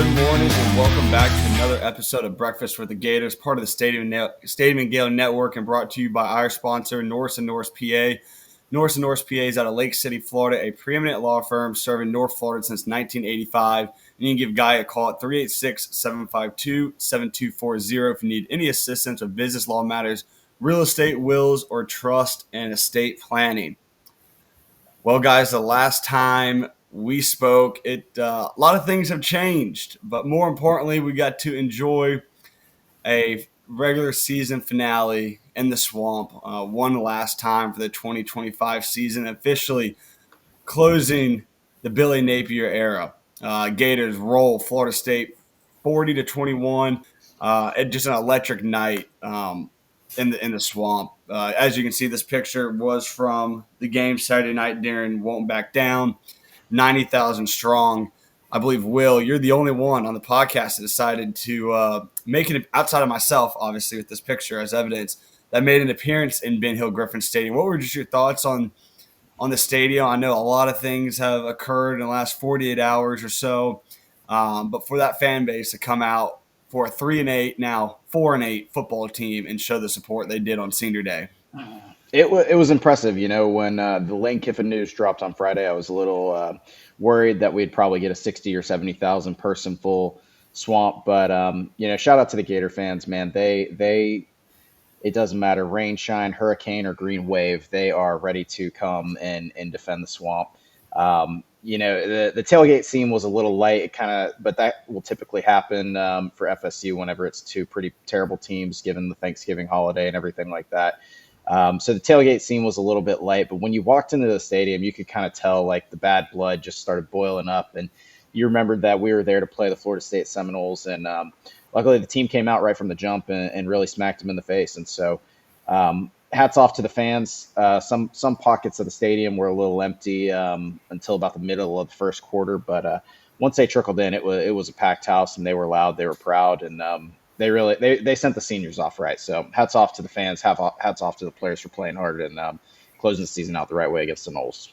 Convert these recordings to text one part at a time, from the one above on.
Good morning and welcome back to another episode of Breakfast with the Gators, part of the Stadium and Gale Network, and brought to you by our sponsor, Norris Norris, PA. Norris Norris, PA is out of Lake City, Florida, a preeminent law firm serving North Florida since 1985. And you can give Guy a call at 386-752-7240 if you need any assistance with business law matters, real estate, wills, or trust and estate planning. Well, guys, the last time we spoke, a lot of things have changed, but more importantly, we got to enjoy a regular season finale in the Swamp, one last time for the 2025 season, officially closing the Billy Napier era. Gators roll Florida State 40-21. Just an electric night in the Swamp. As you can see, this picture was from the game Saturday night during Won't Back Down. 90,000 strong. I believe, Will, you're the only one on the podcast that decided to make it, outside of myself, obviously, with this picture as evidence, that made an appearance in Ben Hill Griffin Stadium. What were just your thoughts on the stadium? I know a lot of things have occurred in the last 48 hours or so, but for that fan base to come out for a 3-8, now 4-8 football team and show the support they did on Senior Day. It was impressive. You know, when the Lane Kiffin news dropped on Friday, I was a little worried that we'd probably get a 60 or 70,000 person full Swamp. But, shout out to the Gator fans, man. It doesn't matter, rain, shine, hurricane, or green wave. They are ready to come and defend the Swamp. The tailgate scene was a little light, but that will typically happen for FSU whenever it's two pretty terrible teams, given the Thanksgiving holiday and everything like that. So the tailgate scene was a little bit light, but when you walked into the stadium, you could kind of tell like the bad blood just started boiling up. And you remembered that we were there to play the Florida State Seminoles. And luckily the team came out right from the jump and really smacked them in the face. And so hats off to the fans. Some pockets of the stadium were a little empty until about the middle of the first quarter. But once they trickled in, it was a packed house, and they were loud, they were proud. And they sent the seniors off right. So hats off to the fans, hats off to the players for playing hard and closing the season out the right way against the Noles.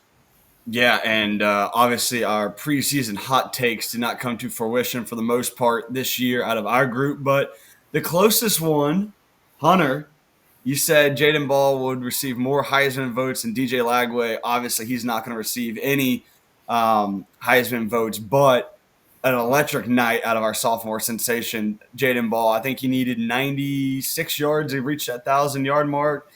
Yeah, and obviously our preseason hot takes did not come to fruition for the most part this year out of our group, but the closest one, Hunter, you said Jaden Ball would receive more Heisman votes than DJ Lagway. Obviously, he's not going to receive any Heisman votes, but an electric night out of our sophomore sensation, Jaden Ball. I think he needed 96 yards to reach that 1,000-yard mark.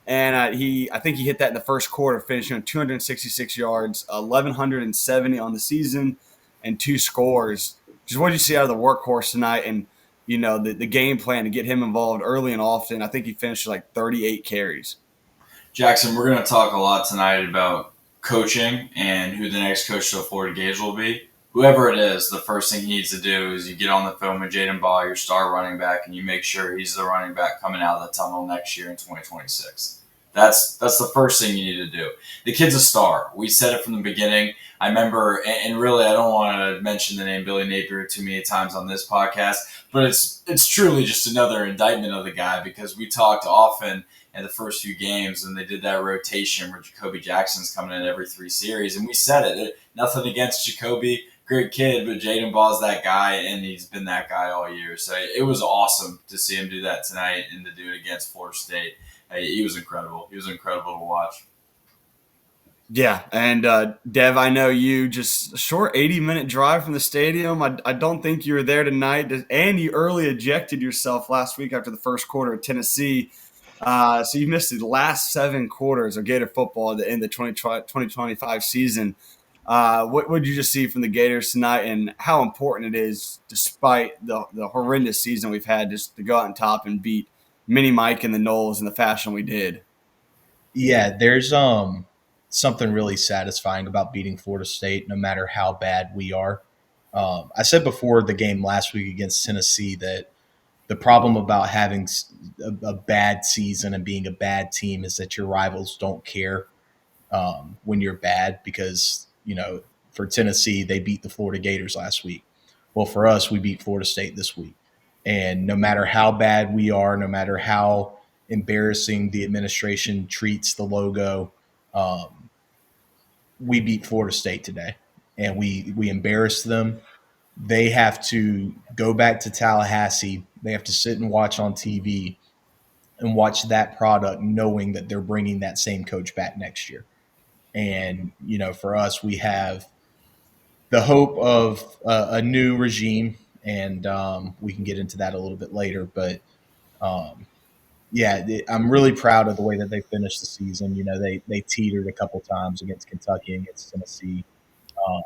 And I think he hit that in the first quarter, finishing with 266 yards, 1,170 on the season, and 2 scores. Just what did you see out of the workhorse tonight? And, the game plan to get him involved early and often. I think he finished like 38 carries. Jackson, we're going to talk a lot tonight about coaching and who the next coach of the Florida Gators will be. Whoever it is, the first thing he needs to do is you get on the phone with Jaden Ball, your star running back, and you make sure he's the running back coming out of the tunnel next year in 2026. That's the first thing you need to do. The kid's a star. We said it from the beginning. I remember, and really I don't want to mention the name Billy Napier too many times on this podcast, but it's truly just another indictment of the guy, because we talked often in the first few games, and they did that rotation where Jacoby Jackson's coming in every 3 series, and we said it. Nothing against Jacoby. Great kid, but Jaden Ball's that guy, and he's been that guy all year. So it was awesome to see him do that tonight and to do it against Florida State. He was incredible. He was incredible to watch. Yeah, and Dev, I know you just a short 80-minute drive from the stadium. I don't think you were there tonight, and you early ejected yourself last week after the first quarter at Tennessee. So you missed the last 7 quarters of Gator football in the 2025 season. What did you just see from the Gators tonight, and how important it is, despite the horrendous season we've had, just to go out on top and beat Mini Mike and the Noles in the fashion we did? Yeah, there's something really satisfying about beating Florida State, no matter how bad we are. I said before the game last week against Tennessee that the problem about having a bad season and being a bad team is that your rivals don't care when you're bad, because for Tennessee, they beat the Florida Gators last week. Well, for us, we beat Florida State this week. And no matter how bad we are, no matter how embarrassing the administration treats the logo, we beat Florida State today. And we embarrassed them. they have to go back to Tallahassee. They have to sit and watch on TV and watch that product, knowing that they're bringing that same coach back next year. And, for us, we have the hope of a new regime, and we can get into that a little bit later. But um, yeah, I'm really proud of the way that they finished the season. They teetered a couple times against Kentucky and against Tennessee, uh,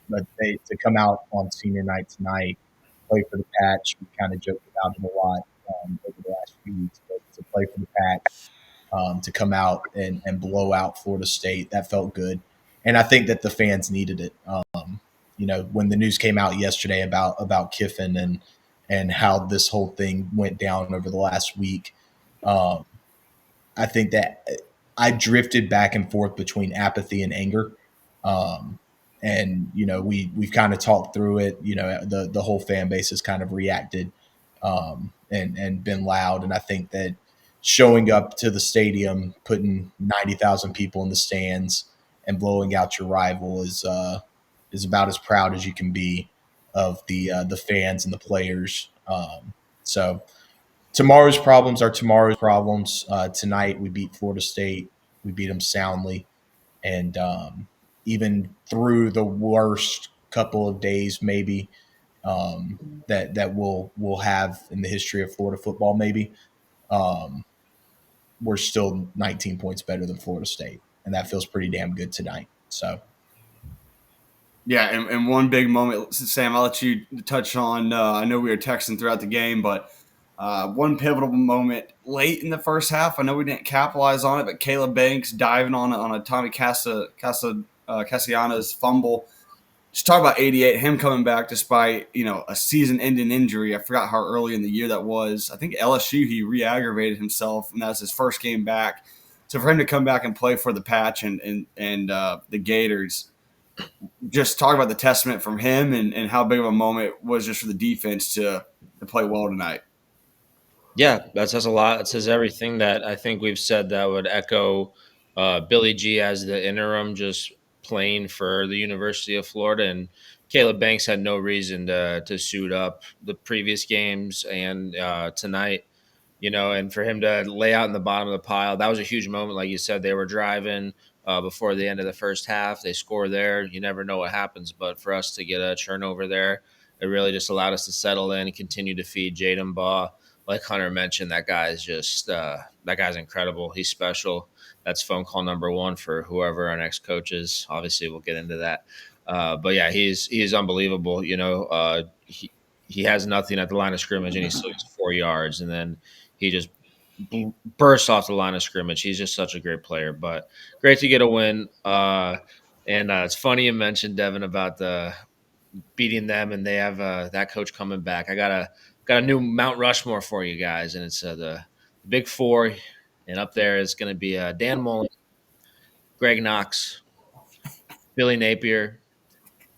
but they to come out on senior night tonight, play for the patch. We kind of joked about it a lot over the last few weeks, but to play for the patch, to come out and blow out Florida State, that felt good. And I think that the fans needed it. When the news came out yesterday about Kiffin and how this whole thing went down over the last week, um, I think that I drifted back and forth between apathy and anger. Um, and we've kind of talked through it. The whole fan base has kind of reacted and been loud. And I think that showing up to the stadium, putting 90,000 people in the stands, and blowing out your rival is about as proud as you can be of the fans and the players. So tomorrow's problems are tomorrow's problems. Tonight we beat Florida State. We beat them soundly, and even through the worst couple of days, maybe that we'll have in the history of Florida football, maybe um, we're still 19 points better than Florida State, and that feels pretty damn good tonight. So. Yeah, and one big moment, Sam, I'll let you touch on. I know we were texting throughout the game, but one pivotal moment late in the first half. I know we didn't capitalize on it, but Caleb Banks diving on a Tommy Cassiana's fumble. Just talk about 88, him coming back despite a season-ending injury. I forgot how early in the year that was. I think LSU he re-aggravated himself, and that was his first game back. So for him to come back and play for the Patch and the Gators. Just talk about the testament from him and how big of a moment was just for the defense to play well tonight. Yeah, that says a lot. It says everything that I think we've said that would echo Billy G as the interim, just playing for the University of Florida. And Caleb Banks had no reason to suit up the previous games and tonight. And for him to lay out in the bottom of the pile, that was a huge moment. Like you said, they were driving before the end of the first half. They score there. You never know what happens. But for us to get a turnover there, it really just allowed us to settle in and continue to feed Jaden Baugh. Like Hunter mentioned, that guy is just that guy's incredible. He's special. That's phone call number one for whoever our next coach is. Obviously, we'll get into that. But yeah, he's unbelievable. He has nothing at the line of scrimmage, and he still gets 4 yards, and then he just bursts off the line of scrimmage. He's just such a great player, but great to get a win. And it's funny you mentioned, Devin, about the beating them, and they have that coach coming back. I got a new Mount Rushmore for you guys, and it's the Big Four, and up there is going to be Dan Mullen, Greg Knox, Billy Napier,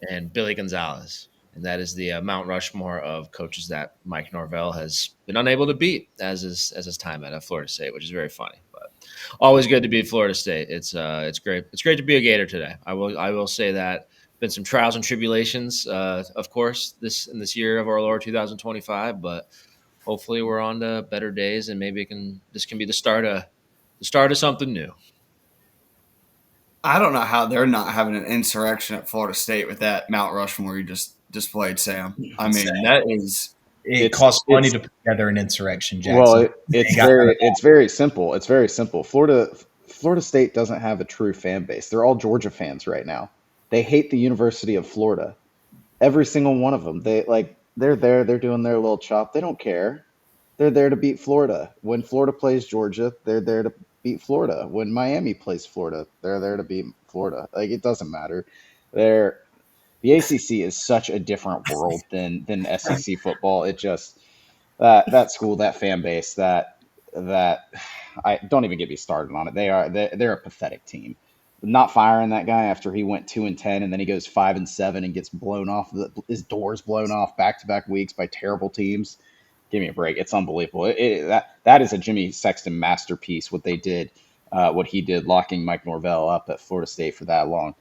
and Billy Gonzalez. And that is the Mount Rushmore of coaches that Mike Norvell has been unable to beat as his time at Florida State, which is very funny. But always good to beat Florida State. It's great. It's great to be a Gator today. I will say that. Been some trials and tribulations, of course, this year of our Lord 2025. But hopefully, we're on to better days, and maybe this can be the start of something new. I don't know how they're not having an insurrection at Florida State with that Mount Rushmore you just displayed, Sam. I mean, that is it costs money to put together an insurrection, Jackson. Well, it's very simple. It's very simple. Florida State doesn't have a true fan base. They're all Georgia fans right now. They hate the University of Florida. Every single one of them. They're there. They're doing their little chop. They don't care. They're there to beat Florida. When Florida plays Georgia, they're there to beat Florida. When Miami plays Florida, they're there to beat Florida. Like, it doesn't matter. The ACC is such a different world than SEC football. It just that school, that fan base, that I don't even get me started on it. They're a pathetic team. Not firing that guy after he went 2-10 and then he goes 5-7 and gets blown off. His doors blown off back-to-back weeks by terrible teams. Give me a break. It's unbelievable. That is a Jimmy Sexton masterpiece. What he did locking Mike Norvell up at Florida State for that long.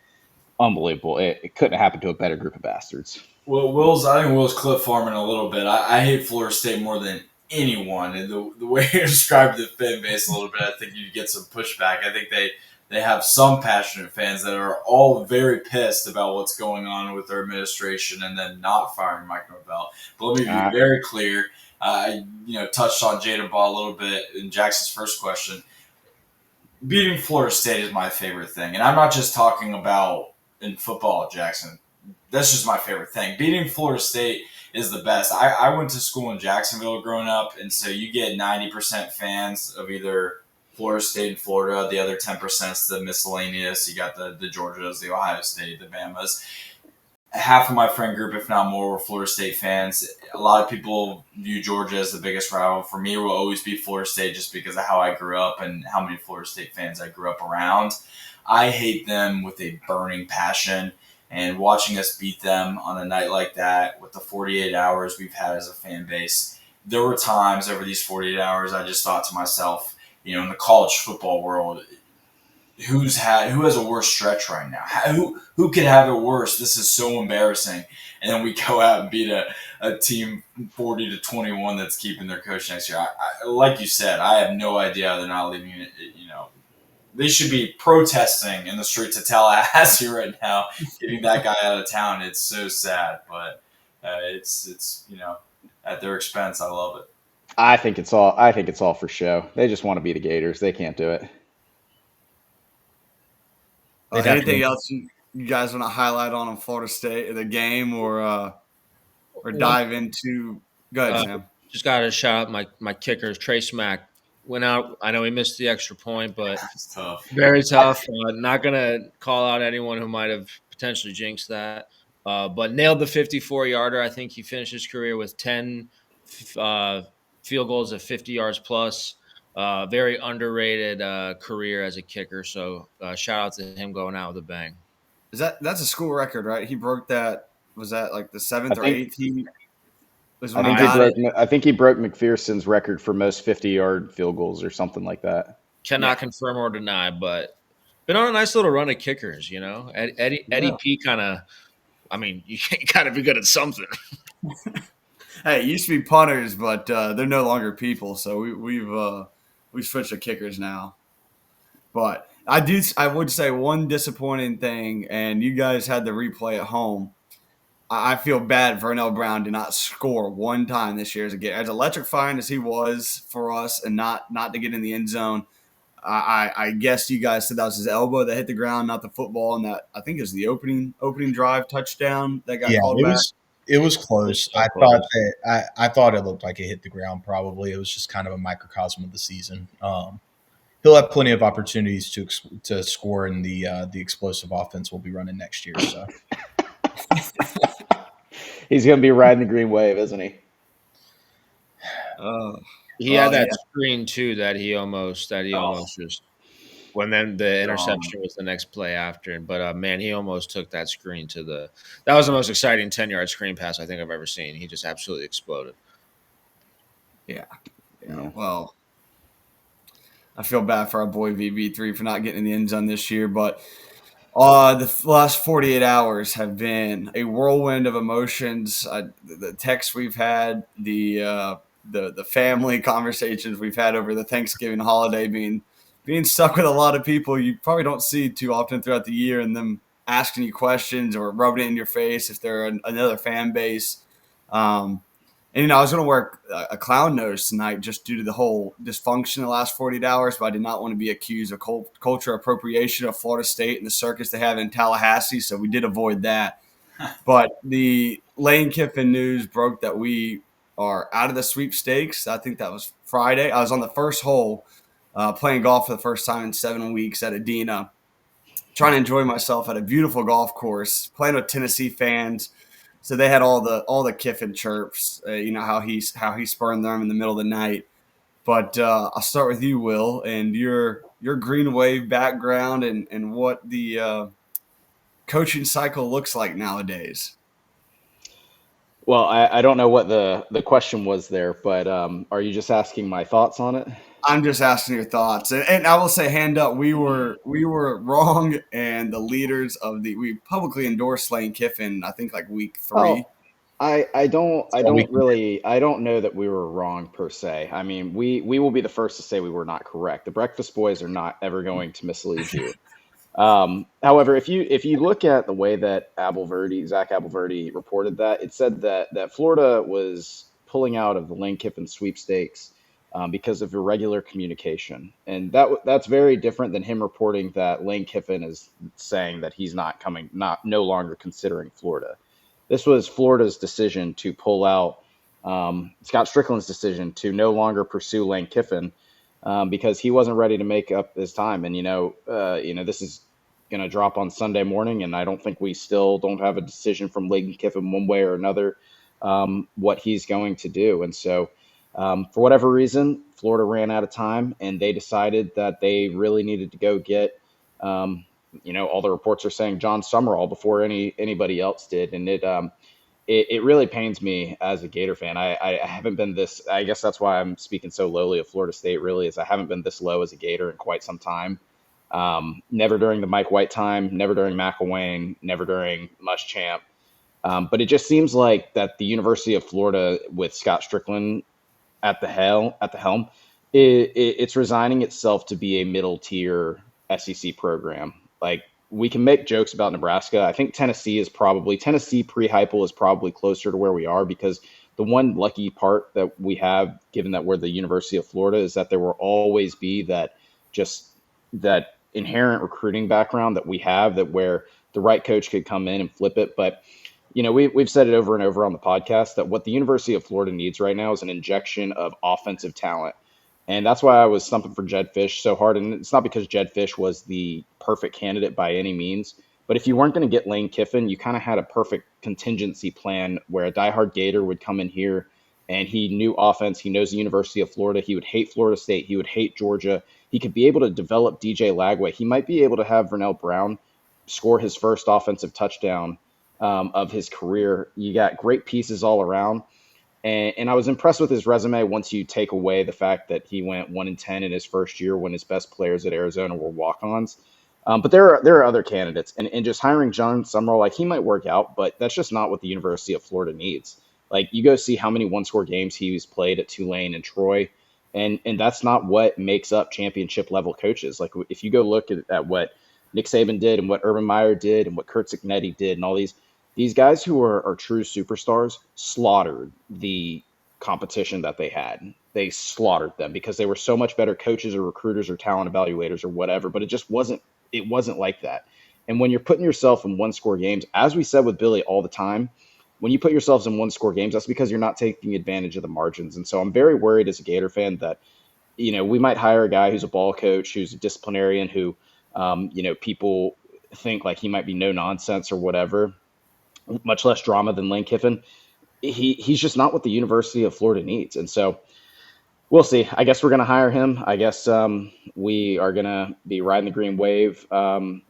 unbelievable. It couldn't have happened to a better group of bastards. Well, I think Will's clip farming a little bit. I hate Florida State more than anyone, and the way you described the fan base a little bit, I think you get some pushback. I think they have some passionate fans that are all very pissed about what's going on with their administration and then not firing Mike Norvell. But let me be very clear. I touched on Jaden Baugh a little bit in Jackson's first question. Beating Florida State is my favorite thing, and I'm not just talking about in football, Jackson. That's just my favorite thing. Beating Florida State is the best. I went to school in Jacksonville growing up, and so you get 90% fans of either Florida State and Florida. The other 10% is the miscellaneous. You got the Georgias, the Ohio State, the Bamas. Half of my friend group, if not more, were Florida State fans. A lot of people view Georgia as the biggest rival. For me, it will always be Florida State just because of how I grew up and how many Florida State fans I grew up around. I hate them with a burning passion. And watching us beat them on a night like that with the 48 hours we've had as a fan base, there were times over these 48 hours I just thought to myself, in the college football world, who has a worse stretch right now? Who could have it worse? This is so embarrassing. And then we go out and beat a team 40-21 that's keeping their coach next year. I like you said, I have no idea they're not leaving it. They should be protesting in the streets of Tallahassee right now, getting that guy out of town. It's so sad, but it's at their expense. I love it. I think it's all for show. They just want to be the Gators. They can't do it. Anything else you guys want to highlight on Florida State, the game, or dive into? Go ahead, Sam. Just got to shout out my kickers. Trey Smack went out. I know he missed the extra point, but it's tough. Very tough. Not going to call out anyone who might have potentially jinxed that, but nailed the 54-yarder. I think he finished his career with 10 field goals of 50 yards plus. Very underrated career as a kicker. So shout out to him going out with a bang. That's a school record, right? He broke that. Was that like the 7th or 8th? I think he broke McPherson's record for most 50-yard field goals or something like that. Cannot confirm or deny, but been on a nice little run of kickers. Eddie P kind of. I mean, you got to be good at something. Hey, it used to be punters, but they're no longer people. So we've switched to kickers now. But I would say one disappointing thing, and you guys had the replay at home. I feel bad Vernell Brown did not score one time this year as electrifying as he was for us, and not to get in the end zone. I guess you guys said that was his elbow that hit the ground, not the football, and that I think is the opening drive touchdown that got called back. It was close. I thought it looked like it hit the ground. Probably it was just kind of a microcosm of the season. He'll have plenty of opportunities to score in the explosive offense we'll be running next year. So. He's going to be riding the green wave, isn't he? He had that screen too that he almost just when then the interception was the next play after. But man, he almost took that screen that was the most exciting 10-yard screen pass I think I've ever seen. He just absolutely exploded. Yeah. Well, I feel bad for our boy VB3 for not getting in the end zone this year, but the last 48 hours have been a whirlwind of emotions. The texts we've had, the family conversations we've had over the Thanksgiving holiday, being stuck with a lot of people you probably don't see too often throughout the year, and them asking you questions or rubbing it in your face if they're another fan base. And, I was going to wear a clown nose tonight just due to the whole dysfunction in the last 48 hours, but I did not want to be accused of culture appropriation of Florida State and the circus they have in Tallahassee, so we did avoid that. But the Lane Kiffin news broke that we are out of the sweepstakes. I think that was Friday. I was on the first hole playing golf for the first time in 7 weeks at Adena, trying to enjoy myself at a beautiful golf course, playing with Tennessee fans. So they had all the Kiffin chirps, how he spurned them in the middle of the night. But I'll start with you, Will, and your Green Wave background and what the coaching cycle looks like nowadays. Well, I don't know what the question was there, but are you just asking my thoughts on it? I'm just asking your thoughts, and I will say, hand up, we were wrong, and the leaders of we publicly endorsed Lane Kiffin. I think like week Oh, 3. I don't know that we were wrong per se. I mean, we will be the first to say we were not correct. The Breakfast Boys are not ever going to mislead you. However, if you look at the way that Zach Abelverde reported that, it said that Florida was pulling out of the Lane Kiffin sweepstakes because of irregular communication, and that's very different than him reporting that Lane Kiffin is saying that he's not coming, not no longer considering Florida. This was Florida's decision to pull out. Scott Strickland's decision to no longer pursue Lane Kiffin because he wasn't ready to make up his time. And this is going to drop on Sunday morning, and I don't think we still don't have a decision from Lane Kiffin one way or another what he's going to do. And so, for whatever reason, Florida ran out of time, and they decided that they really needed to go get. All the reports are saying Jon Sumrall before anybody else did, and it really pains me as a Gator fan. I haven't been this. I guess that's why I'm speaking so lowly of Florida State. Really, is I haven't been this low as a Gator in quite some time. Never during the Mike White time, never during McElwain, never during Muschamp. But it just seems like that the University of Florida with Scott Strickland at the helm, it's resigning itself to be a middle tier SEC program. Like we can make jokes about Nebraska. I think Tennessee pre-Heupel is probably closer to where we are because the one lucky part that we have, given that we're the University of Florida, is that there will always be that inherent recruiting background that we have, that where the right coach could come in and flip it. But we've said it over and over on the podcast that what the University of Florida needs right now is an injection of offensive talent. And that's why I was stumping for Jed Fish so hard. And it's not because Jed Fish was the perfect candidate by any means. But if you weren't going to get Lane Kiffin, you kind of had a perfect contingency plan where a diehard Gator would come in here and he knew offense. He knows the University of Florida. He would hate Florida State. He would hate Georgia. He could be able to develop DJ Lagway. He might be able to have Vernell Brown score his first offensive touchdown of his career. You got great pieces all around. And I was impressed with his resume once you take away the fact that he went 1-10 in his first year when his best players at Arizona were walk-ons. But there are other candidates. And just hiring Jon Sumrall, like he might work out, but that's just not what the University of Florida needs. Like you go see how many one-score games he's played at Tulane and Troy. And that's not what makes up championship level coaches. Like if you go look at what Nick Saban did and what Urban Meyer did and what Kurt Cignetti did and all these guys who are true superstars slaughtered the competition that they had. They slaughtered them because they were so much better coaches or recruiters or talent evaluators or whatever, but it wasn't like that. And when you're putting yourself in one-score games, as we said with Billy all the time, when you put yourselves in one-score games, that's because you're not taking advantage of the margins. And so I'm very worried as a Gator fan that, we might hire a guy who's a ball coach, who's a disciplinarian, who, people think like he might be no nonsense or whatever, much less drama than Lane Kiffin. He's just not what the University of Florida needs. And so we'll see. I guess we're going to hire him. I guess we are going to be riding the green wave. I'm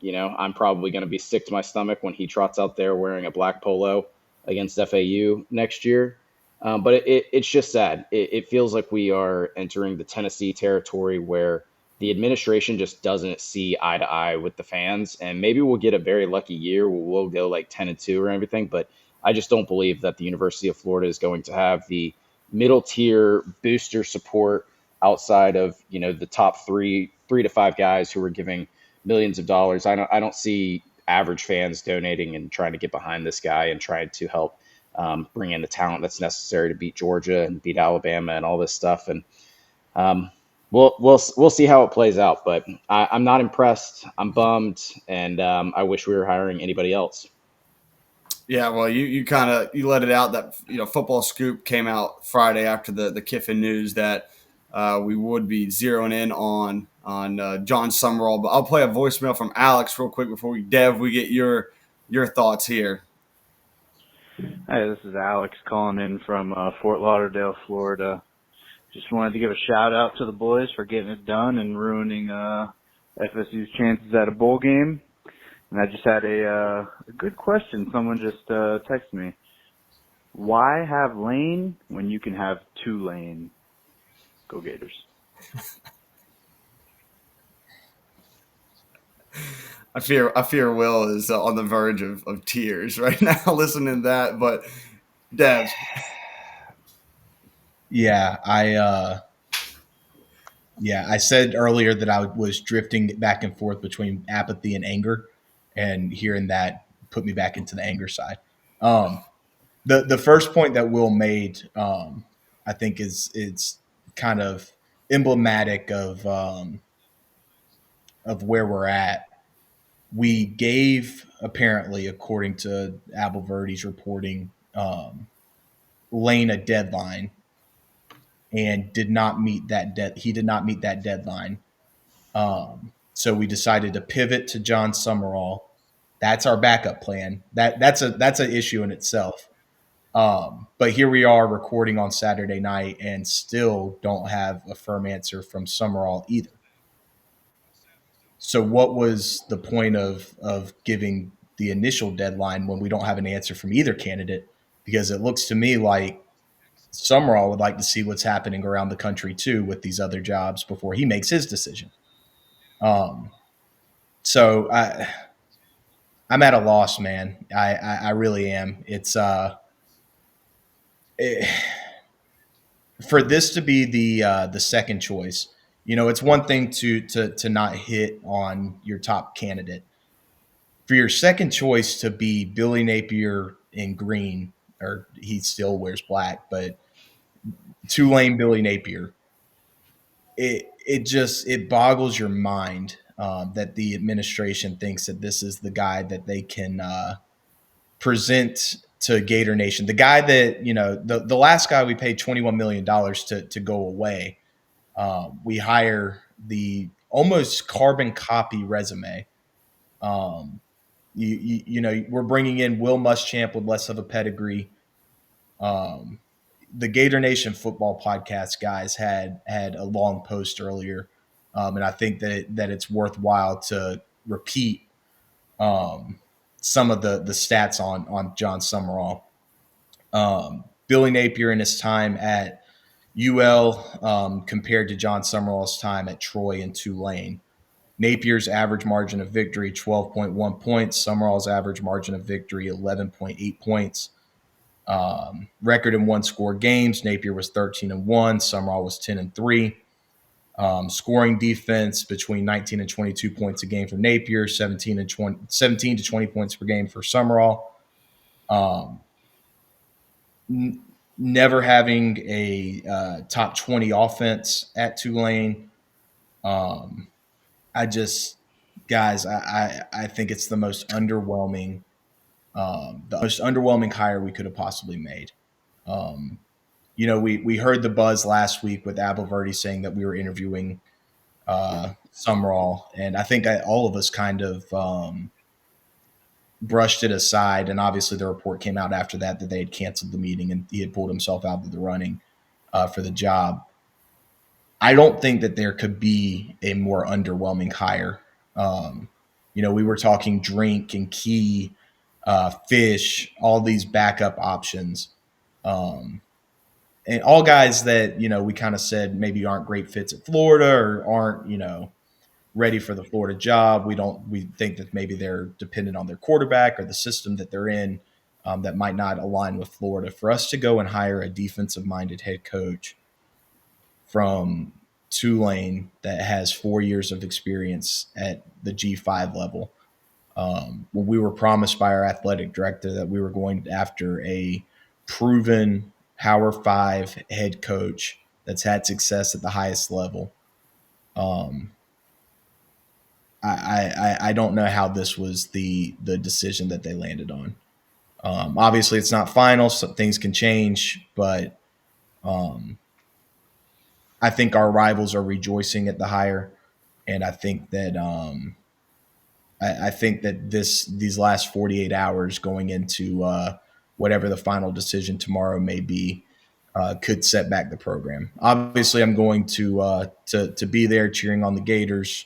probably going to be sick to my stomach when he trots out there wearing a black polo against FAU next year. But it's just sad. It feels like we are entering the Tennessee territory where the administration just doesn't see eye to eye with the fans. And maybe we'll get a very lucky year where we'll go like 10-2 or everything. But I just don't believe that the University of Florida is going to have the middle tier booster support outside of the top three to five guys who are giving millions of dollars. I don't see average fans donating and trying to get behind this guy and trying to help bring in the talent that's necessary to beat Georgia and beat Alabama and all this stuff. And we'll see how it plays out. But I'm not impressed. I'm bummed, and I wish we were hiring anybody else. Yeah, well, you kind of you let it out that Football Scoop came out Friday after the Kiffin news that we would be zeroing in on Jon Sumrall. But I'll play a voicemail from Alex real quick before we get your thoughts here. Hey, this is Alex calling in from Fort Lauderdale, Florida. Just wanted to give a shout out to the boys for getting it done and ruining FSU's chances at a bowl game. And I just had a good question. Someone just texted me. Why have Lane when you can have Tulane? Go Gators. I fear Will is on the verge of tears right now listening to that. But Dev, Yeah, I said earlier that I was drifting back and forth between apathy and anger, and hearing that put me back into the anger side. Um, the first point that Will made, I think, is kind of emblematic of where we're at. We gave, apparently, according to Abelverdi's reporting, Lane a deadline and did not meet that he did not meet that deadline. So we decided to pivot to Jon Sumrall. That's our backup plan. That's an issue in itself. But here we are recording on Saturday night and still don't have a firm answer from Sumrall either. So what was the point of giving the initial deadline when we don't have an answer from either candidate? Because it looks to me like Sumrall would like to see what's happening around the country too with these other jobs before he makes his decision. So I'm at a loss, man. I really am. It's for this to be the second choice. You know, it's one thing to not hit on your top candidate. For your second choice to be Billy Napier in green, or he still wears black, but Tulane Billy Napier, it boggles your mind that the administration thinks that this is the guy that they can present to Gator Nation. The guy that, the last guy we paid $21 million to go away. We hire the almost carbon copy resume. We're bringing in Will Muschamp with less of a pedigree. The Gator Nation football podcast guys had a long post earlier, and I think that it's worthwhile to repeat some of the stats on Jon Sumrall. Billy Napier in his time at UL compared to Jon Sumrall's time at Troy and Tulane. Napier's average margin of victory, 12.1 points. Sumrall's average margin of victory, 11.8 points. Record in one-score games, Napier was 13-1. Sumrall was 10-3. Scoring defense between 19 and 22 points a game for Napier, 17 to 20 points per game for Sumrall. Never having a top 20 offense at Tulane. Guys, I think it's the most underwhelming hire we could have possibly made. We heard the buzz last week with Abelverdi saying that we were interviewing Sumrall, and I think all of us kind of brushed it aside. And obviously, the report came out after that they had canceled the meeting and he had pulled himself out of the running for the job. I don't think that there could be a more underwhelming hire. We were talking Drink and Key, Fish, all these backup options. And all guys that, we kind of said maybe aren't great fits at Florida or aren't, ready for the Florida job. We think that maybe they're dependent on their quarterback or the system that they're in that might not align with Florida. For us to go and hire a defensive-minded head coach from Tulane that has 4 years of experience at the G5 level, when we were promised by our athletic director that we were going after a proven Power 5 head coach that's had success at the highest level. I don't know how this was the decision that they landed on. Obviously, it's not final, so things can change, but I think our rivals are rejoicing at the hire, and I think that these last 48 hours going into whatever the final decision tomorrow may be could set back the program. Obviously, I'm going to be there cheering on the Gators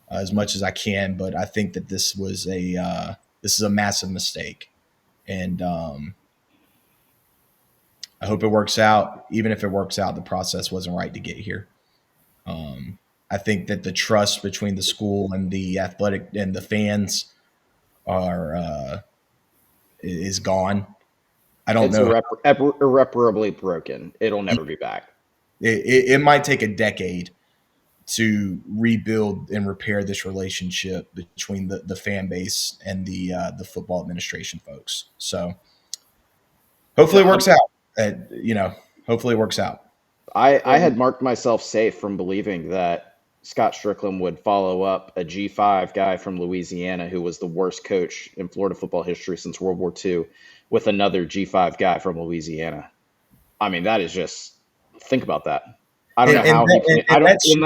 as much as I can, but I think that this is a massive mistake, and I hope it works out. Even if it works out, the process wasn't right to get here. I think that the trust between the school and the athletic and the fans is gone. I don't It's know. irreparably broken. It'll never be back. It might take a decade to rebuild and repair this relationship between the fan base and the football administration folks. So hopefully it works out. Hopefully it works out. I had marked myself safe from believing that Scott Strickland would follow up a G5 guy from Louisiana who was the worst coach in Florida football history since World War II with another G5 guy from Louisiana. I mean, that is just think about that. I don't know how he. I don't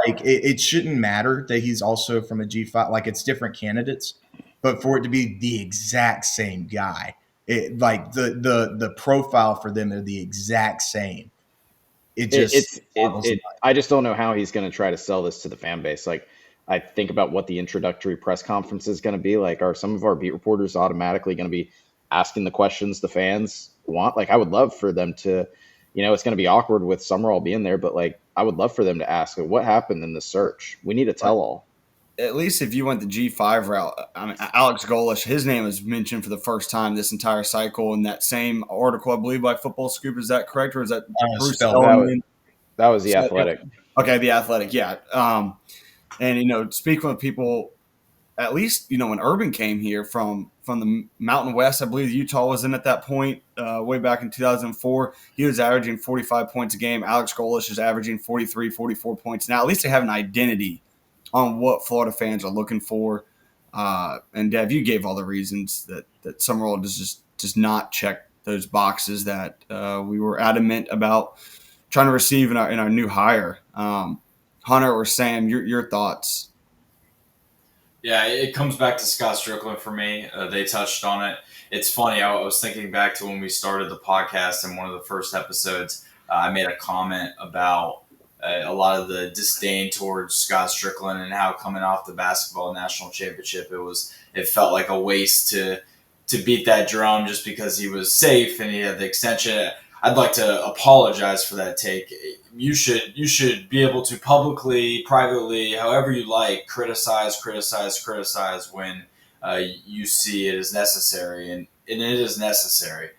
like. It shouldn't matter that he's also from a G5. Like it's different candidates, but for it to be the exact same guy, the profile for them are the exact same. I just don't know how he's going to try to sell this to the fan base. Like, I think about what the introductory press conference is going to be like. Are some of our beat reporters automatically going to be asking the questions the fans want? Like, I would love for them to, it's going to be awkward with Sumrall being there, but like, I would love for them to ask, what happened in the search? We need a tell all. At least if you went the G5 route, I mean, Alex Golesh, his name was mentioned for the first time this entire cycle in that same article, I believe, by Football Scoop. Is that correct, or is that Bruce Spellman? That was the Athletic. Okay, the Athletic, yeah. And speaking with people, at least when Urban came here from the Mountain West, I believe Utah was in at that point, way back in 2004. He was averaging 45 points a game. Alex Golesh is averaging 43, 44 points. Now, at least they have an identity on what Florida fans are looking for. And Dev, you gave all the reasons that Summerall does not check those boxes that we were adamant about trying to receive in our new hire. Hunter or Sam, your thoughts? Yeah, it comes back to Scott Strickland for me. They touched on it. It's funny. I was thinking back to when we started the podcast in one of the first episodes. I made a comment about a lot of the disdain towards Scott Strickland and how coming off the basketball national championship, it felt like a waste to beat that drum just because he was safe and he had the extension. I'd like to apologize for that take. You should be able to publicly, privately, however you like, criticize when you see it as necessary, and it is necessary.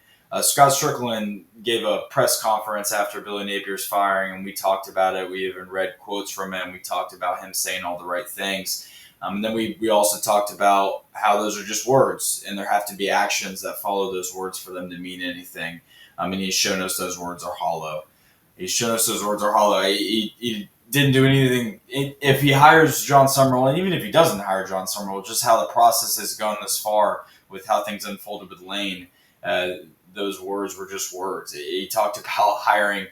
Scott Strickland gave a press conference after Billy Napier's firing, and we talked about it. We even read quotes from him. We talked about him saying all the right things. And then we also talked about how those are just words, and there have to be actions that follow those words for them to mean anything. And he's shown us those words are hollow. He didn't do anything. If he hires Jon Sumrall, and even if he doesn't hire Jon Sumrall, just how the process has gone this far with how things unfolded with Lane, those words were just words. He talked about hiring,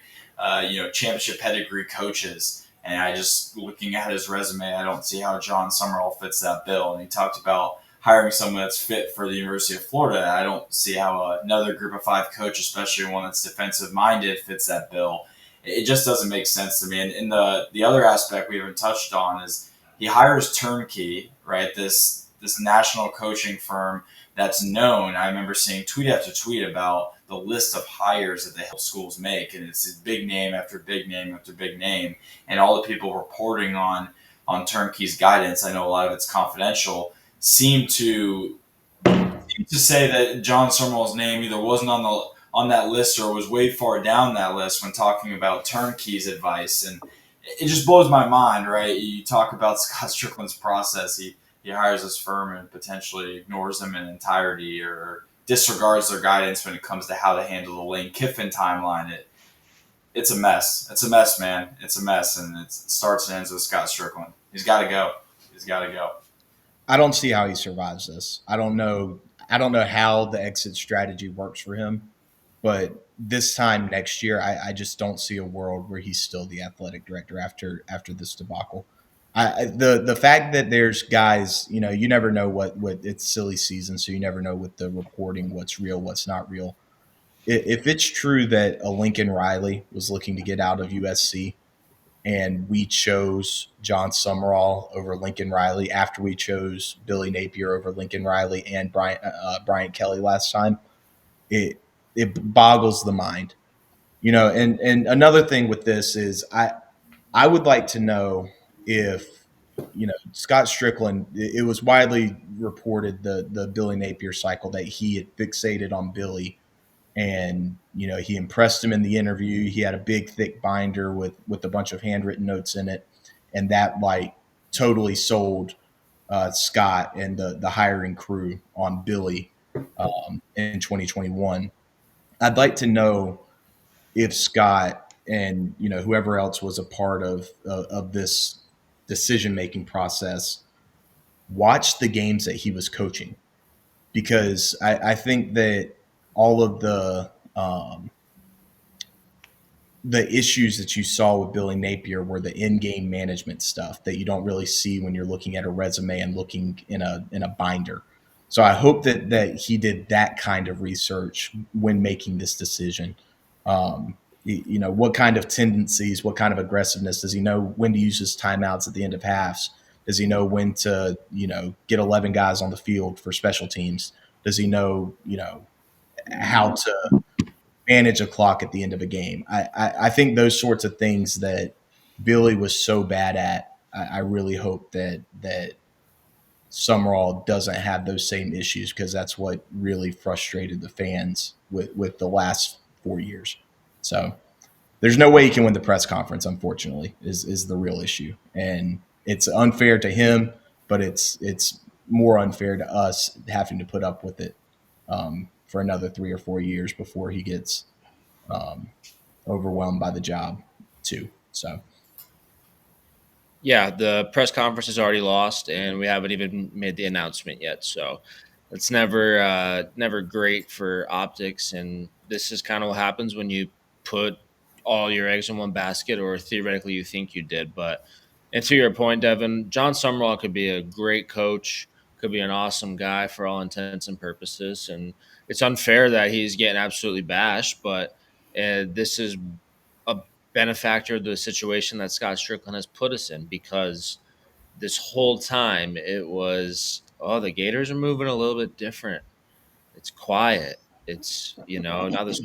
championship pedigree coaches. And I just, looking at his resume, I don't see how Jon Sumrall fits that bill. And he talked about hiring someone that's fit for the University of Florida. I don't see how another group of 5 coach, especially one that's defensive minded, fits that bill. It just doesn't make sense to me. And the other aspect we haven't touched on is he hires Turnkey, right? This national coaching firm that's known. I remember seeing tweet after tweet about the list of hires that the health schools make, and it's big name after big name after big name, and all the people reporting on Turnkey's guidance, I know a lot of it's confidential, seem to say that Jon Sumrall's name either wasn't on that list or was way far down that list when talking about Turnkey's advice. And it just blows my mind, right? You talk about Scott Strickland's process. He hires this firm and potentially ignores them in entirety or disregards their guidance when it comes to how to handle the Lane Kiffin timeline. It's a mess. It's a mess, man. It's a mess, and it starts and ends with Scott Strickland. He's got to go. I don't see how he survives this. I don't know how the exit strategy works for him, but this time next year, I just don't see a world where he's still the athletic director after this debacle. The fact that there's guys, you never know what it's silly season, so you never know with the reporting what's real, what's not real. If it's true that a Lincoln Riley was looking to get out of USC and we chose Jon Sumrall over Lincoln Riley after we chose Billy Napier over Lincoln Riley and Brian Kelly last time, it boggles the mind And another thing with this is I would like to know if Scott Strickland. It was widely reported the Billy Napier cycle that he had fixated on Billy, and he impressed him in the interview. He had a big thick binder with a bunch of handwritten notes in it, and that like totally sold Scott and the hiring crew on Billy in 2021. I'd like to know if Scott and whoever else was a part of this decision making process watched the games that he was coaching, because I think that all of the issues that you saw with Billy Napier were the in-game management stuff that you don't really see when you're looking at a resume and looking in a binder. So I hope that he did that kind of research when making this decision. What kind of tendencies, what kind of aggressiveness, does he know when to use his timeouts at the end of halves? Does he know when to get 11 guys on the field for special teams? Does he know how to manage a clock at the end of a game? I think those sorts of things that Billy was so bad at, I really hope that Sumrall doesn't have those same issues, because that's what really frustrated the fans with the last 4 years. So there's no way he can win the press conference, unfortunately, is the real issue. And it's unfair to him, but it's more unfair to us having to put up with it for another 3 or 4 years before he gets overwhelmed by the job too. So Yeah, the press conference is already lost, and we haven't even made the announcement yet. So it's never great for optics, and this is kind of what happens when you put all your eggs in one basket, or theoretically you think you did. But and to your point, Devin, Jon Sumrall could be a great coach, could be an awesome guy for all intents and purposes, and it's unfair that he's getting absolutely bashed. But this is a benefactor of the situation that Scott Strickland has put us in, because this whole time it was, oh, the Gators are moving a little bit different. It's quiet. It's now this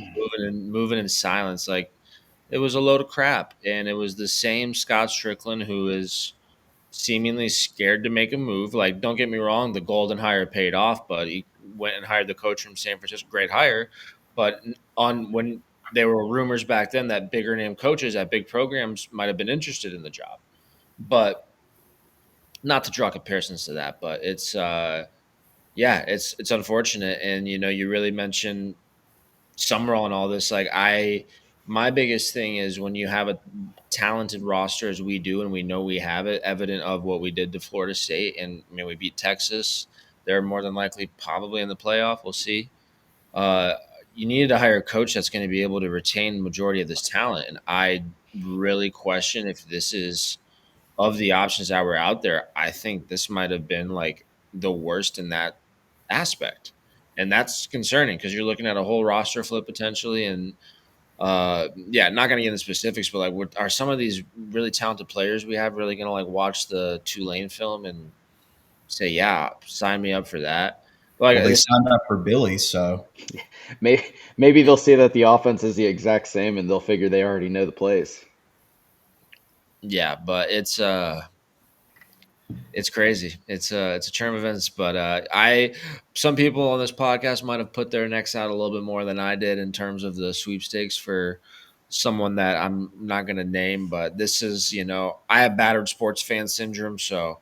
moving in silence. Like, it was a load of crap, and it was the same Scott Strickland who is seemingly scared to make a move. Like, don't get me wrong, the Golden hire paid off, but he went and hired the coach from San Francisco. Great hire, but on when there were rumors back then that bigger name coaches at big programs might have been interested in the job, but not to draw comparisons to that. But it's yeah, it's unfortunate, and you really mentioned Summerall and all this. Like, my biggest thing is when you have a talented roster as we do, and we know we have it, evident of what we did to Florida State, and I mean, we beat Texas. They're more than likely probably in the playoff. We'll see. Uh, you needed to hire a coach that's going to be able to retain the majority of this talent, and I really question if this is, of the options that were out there, I think this might have been like the worst in that aspect. And that's concerning, because you're looking at a whole roster flip potentially. And yeah, not going to get into specifics, but like, are some of these really talented players we have really going to like watch the Tulane film and say, yeah, sign me up for that? Like, well, they signed up for Billy, so Maybe they'll see that the offense is the exact same, and they'll figure they already know the plays. yeah, but it's crazy. It's a term of events, but some people on this podcast might have put their necks out a little bit more than I did in terms of the sweepstakes for someone that I'm not going to name. But this is, I have battered sports fan syndrome, so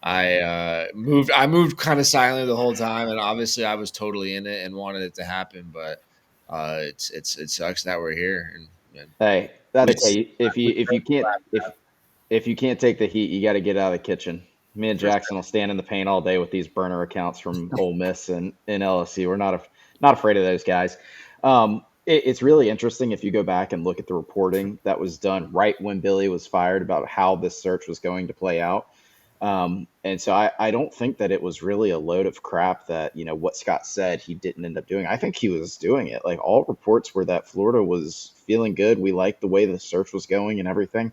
I moved kind of silently the whole time, and obviously I was totally in it and wanted it to happen. But it sucks that we're here. And Hey, that's it's okay. If you can't take the heat, you got to get out of the kitchen. Me and for Jackson will stand in the paint all day with these burner accounts from Ole Miss and LSU. We're not afraid of those guys. It's really interesting if you go back and look at the reporting that was done right when Billy was fired about how this search was going to play out. And so I don't think that it was really a load of crap that, what Scott said he didn't end up doing. I think he was doing it. Like, all reports were that Florida was feeling good. We liked the way the search was going and everything.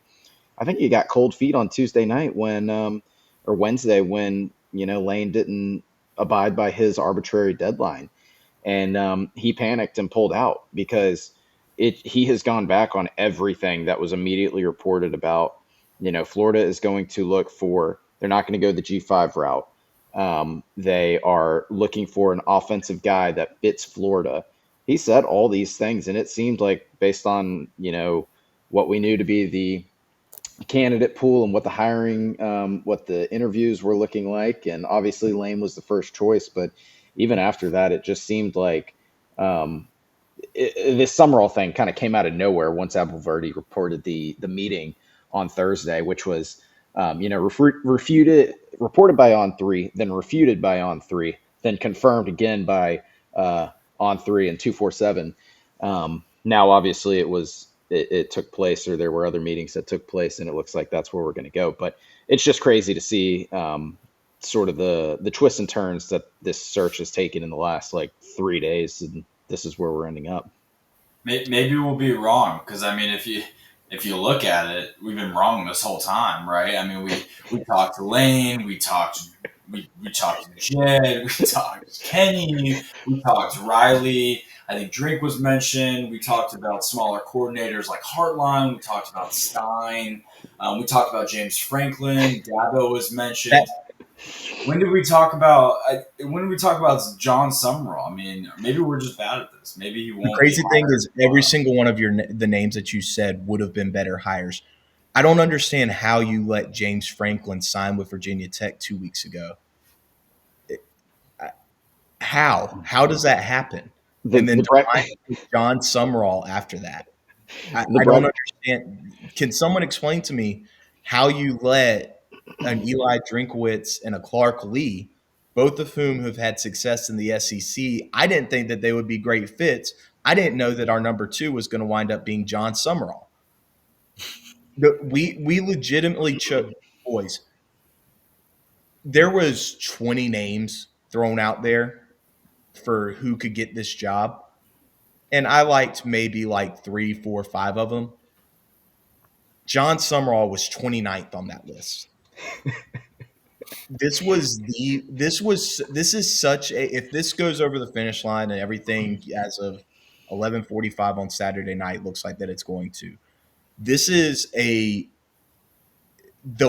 I think he got cold feet on Tuesday night or Wednesday when, Lane didn't abide by his arbitrary deadline. And he panicked and pulled out because he has gone back on everything that was immediately reported about. Florida is going to look for, they're not going to go the G5 route. They are looking for an offensive guy that fits Florida. He said all these things, and it seemed like, based on, what we knew to be the candidate pool and what the hiring, what the interviews were looking like. And obviously Lane was the first choice, but even after that, it just seemed like, this Sumrall thing kind of came out of nowhere once Verde reported the meeting on Thursday, which was, reported by On3, then refuted by On3, then confirmed again by On3 and 247. Now, obviously, it took place, or there were other meetings that took place, and it looks like that's where we're going to go. But it's just crazy to see sort of the twists and turns that this search has taken in the last 3 days, and this is where we're ending up. Maybe we'll be wrong, because I mean, if you look at it, we've been wrong this whole time, right? I mean, we talked to Lane, we talked to Jed, we talked to Kenny, we talked to Riley. I think Drake was mentioned. We talked about smaller coordinators like Hartline. We talked about Stein. We talked about James Franklin. Dabo was mentioned. When did we talk about Jon Sumrall? I mean, maybe we're just bad at this. Maybe he won't. The crazy thing is, every single one of the names that you said would have been better hires. I don't understand how you let James Franklin sign with Virginia Tech 2 weeks ago. How does that happen? And then Jon Sumrall after that. I don't understand. Can someone explain to me how you let an Eli Drinkwitz and a Clark Lee, both of whom have had success in the SEC? I didn't think that they would be great fits. I didn't know that our number 2 was going to wind up being Jon Sumrall. We legitimately chose, boys. There was 20 names thrown out there for who could get this job, and I liked maybe 3, 4, 5 of them. Jon Sumrall was 29th on that list. This is such a, if this goes over the finish line and everything as of 11:45 on Saturday night looks like that it's going to, this is the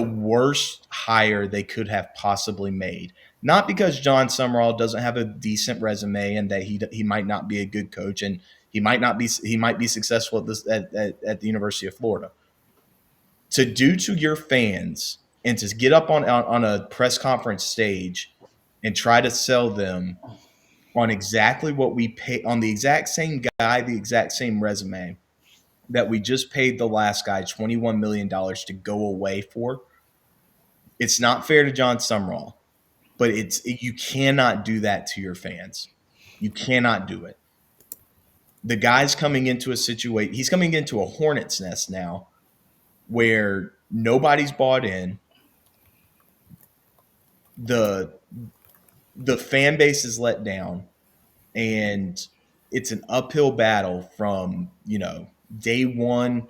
worst hire they could have possibly made. Not because Jon Sumrall doesn't have a decent resume and that he might not be a good coach, and he might be successful at the University of Florida. To do to your fans and to get up on a press conference stage and try to sell them on exactly what we pay, on the exact same guy, the exact same resume that we just paid the last guy $21 million to go away for. It's not fair to Jon Sumrall, but you cannot do that to your fans. You cannot do it. The guy's coming into a situation, he's coming into a hornet's nest now where nobody's bought in. The fan base is let down, and it's an uphill battle from, day one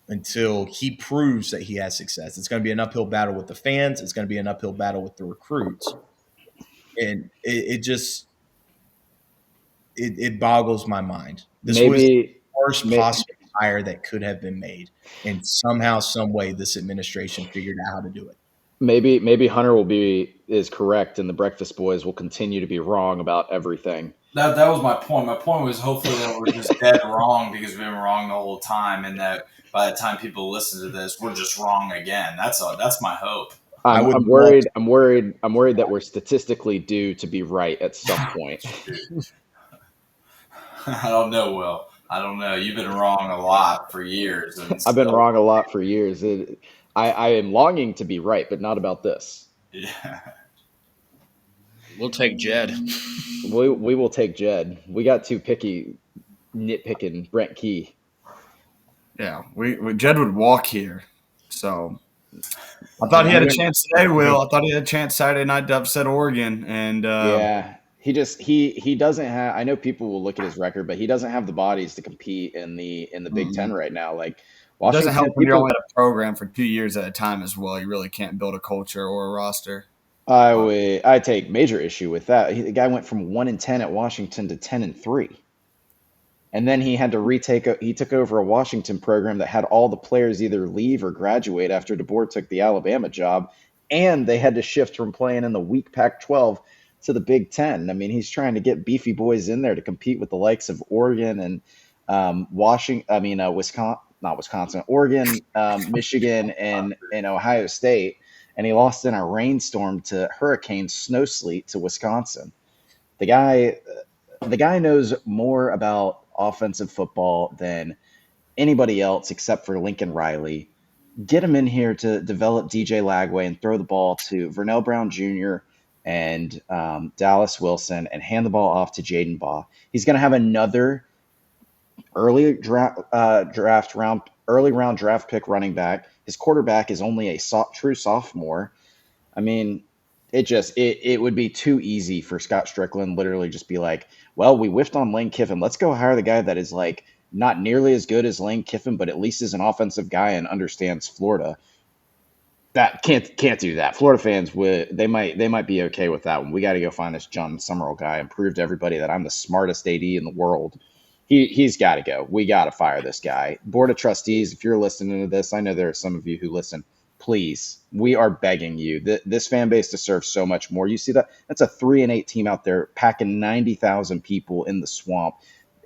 until he proves that he has success. It's going to be an uphill battle with the fans. It's going to be an uphill battle with the recruits. And it boggles my mind. This was the worst possible hire that could have been made. And somehow, some way, this administration figured out how to do it. Maybe Hunter is correct, and the Breakfast Boys will continue to be wrong about everything. That was my point. My point was, hopefully that we're just dead wrong because we've been wrong the whole time, and that by the time people listen to this, we're just wrong again. That's my hope. I'm worried that we're statistically due to be right at some point. I don't know, Will. I don't know. You've been wrong a lot for years. I've been wrong a lot for years. I am longing to be right, but not about this. Yeah. We'll take Jed. We will take Jed. We got too picky, nitpicking Brent Key. Yeah, Jed would walk here. So I thought he had a chance today, Will. I thought he had a chance Saturday night to upset Oregon. And yeah, he doesn't have. I know people will look at his record, but he doesn't have the bodies to compete in the Big Ten right now. Like, Washington, it doesn't help when you're only at a program for 2 years at a time as well. You really can't build a culture or a roster. I take major issue with that. The guy went from 1-10 at Washington to 10-3. And then he had to he took over a Washington program that had all the players either leave or graduate after DeBoer took the Alabama job, and they had to shift from playing in the weak Pac-12 to the Big Ten. I mean, he's trying to get beefy boys in there to compete with the likes of Oregon and Washington. I mean, Wisconsin, not Wisconsin, Oregon, Michigan, and Ohio State. And he lost in a rainstorm to hurricane snow sleet to Wisconsin. The guy the guy knows more about offensive football than anybody else except for Lincoln Riley. Get him in here to develop DJ Lagway and throw the ball to Vernell Brown Jr. and Dallas Wilson and hand the ball off to Jaden Baugh. He's going to have another early round draft pick running back. His quarterback is only a true sophomore. I mean, it would be too easy for Scott Strickland literally just be like, well, we whiffed on Lane Kiffin. Let's go hire the guy that is like not nearly as good as Lane Kiffin, but at least is an offensive guy and understands Florida. That can't do that. Florida fans they might be okay with that one. We got to go find this Jon Sumrall guy and prove to everybody that I'm the smartest AD in the world. He's got to go. We got to fire this guy. Board of Trustees, if you're listening to this, I know there are some of you who listen. Please, we are begging you. This fan base deserves so much more. You see that? That's a 3-8 team out there packing 90,000 people in the swamp.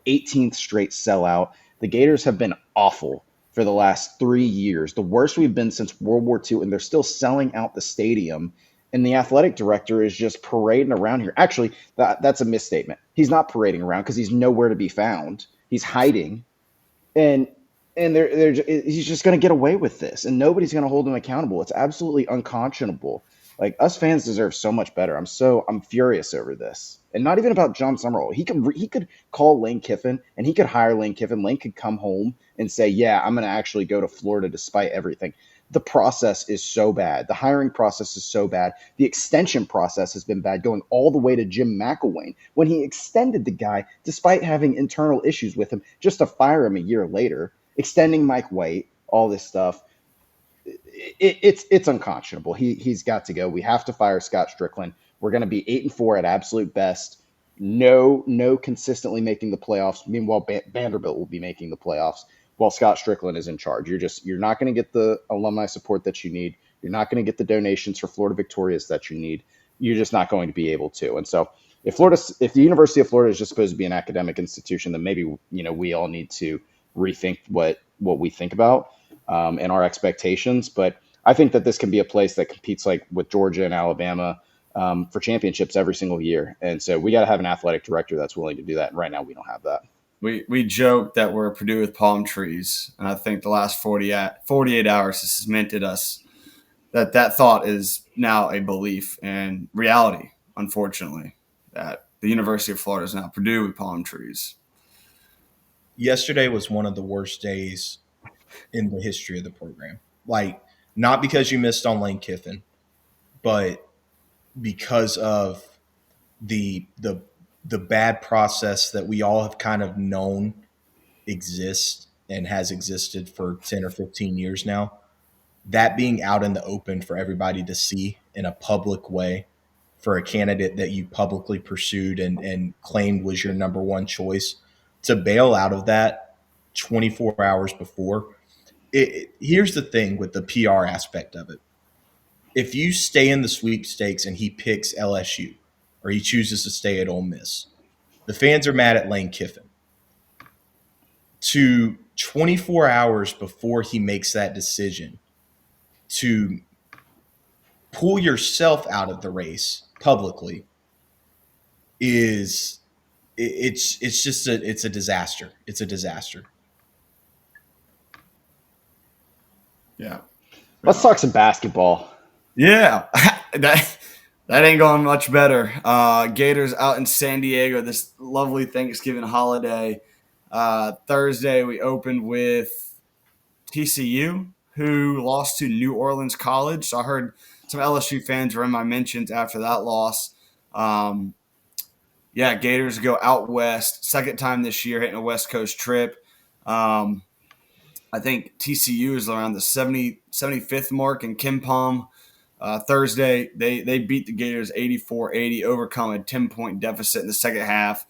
18th straight sellout. The Gators have been awful for the last 3 years, the worst we've been since World War II, and they're still selling out the stadium. And the athletic director is just parading around here. Actually, that's a misstatement. He's not parading around because he's nowhere to be found. He's hiding, and he's just going to get away with this, and nobody's going to hold him accountable. It's absolutely unconscionable. Like, us fans deserve so much better. I'm furious over this, and not even about Jon Sumrall. He could call Lane Kiffin, and he could hire Lane Kiffin. Lane could come home and say, "Yeah, I'm going to actually go to Florida despite everything." The process is so bad. The hiring process is so bad. The extension process has been bad, going all the way to Jim McElwain when he extended the guy despite having internal issues with him, just to fire him a year later. Extending Mike White, all this stuff. It's unconscionable. He's got to go. We have to fire Scott Strickland. We're going to be 8-4 at absolute best. No consistently making the playoffs. Meanwhile, Vanderbilt will be making the playoffs while Scott Strickland is in charge. You're not going to get the alumni support that you need. You're not going to get the donations for Florida Victorias that you need. You're just not going to be able to. And so if the University of Florida is just supposed to be an academic institution, then maybe we all need to rethink what we think about and our expectations. But I think that this can be a place that competes like with Georgia and Alabama for championships every single year. And so we got to have an athletic director that's willing to do that. And right now we don't have that. We joke that we're Purdue with palm trees, and I think the last 48 hours has cemented us that thought is now a belief and reality, unfortunately, that the University of Florida is now Purdue with palm trees. Yesterday was one of the worst days in the history of the program. Like, not because you missed on Lane Kiffin, but because of the bad process that we all have kind of known exists and has existed for 10 or 15 years now. That being out in the open for everybody to see in a public way for a candidate that you publicly pursued and claimed was your number one choice, to bail out of that 24 hours before. Here's the thing with the PR aspect of it. If you stay in the sweepstakes and he picks LSU or he chooses to stay at Ole Miss, the fans are mad at Lane Kiffin. To 24 hours before he makes that decision to pull yourself out of the race publicly it's a disaster. It's a disaster. Yeah. Let's talk some basketball. Yeah. that ain't going much better. Gators out in San Diego this lovely Thanksgiving holiday. Thursday we opened with TCU, who lost to New Orleans College. So I heard some LSU fans were in my mentions after that loss. Gators go out west. Second time this year hitting a West Coast trip. I think TCU is around the 75th mark in KenPom. Thursday, they beat the Gators 84-80, overcome a 10-point deficit in the second half.